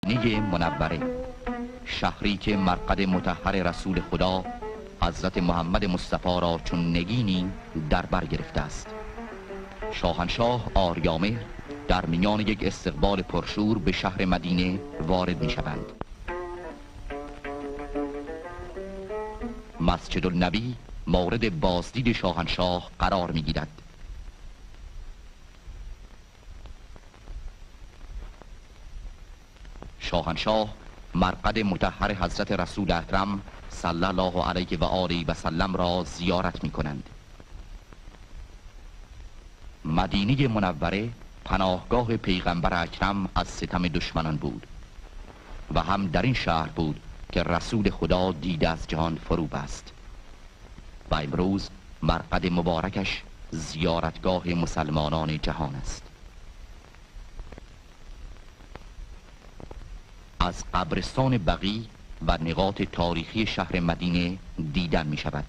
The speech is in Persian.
مدینه منوره، شهری که مرقد مطهر رسول خدا حضرت محمد مصطفی را چون نگینی در بر گرفته است. شاهنشاه آریامهر در میان یک استقبال پرشور به شهر مدینه وارد می شوند. مسجد النبی مورد بازدید شاهنشاه قرار می گیرد. شاهنشاه مرقد مطهر حضرت رسول اکرم صلی الله علیه و آله و سلم را زیارت می کنند. مدینه منوره پناهگاه پیغمبر اکرم از ستم دشمنان بود و هم در این شهر بود که رسول خدا دیده از جهان فرو بست و امروز مرقد مبارکش زیارتگاه مسلمانان جهان است. از قبرستان بقیع و نقاط تاریخی شهر مدینه دیدن می شود.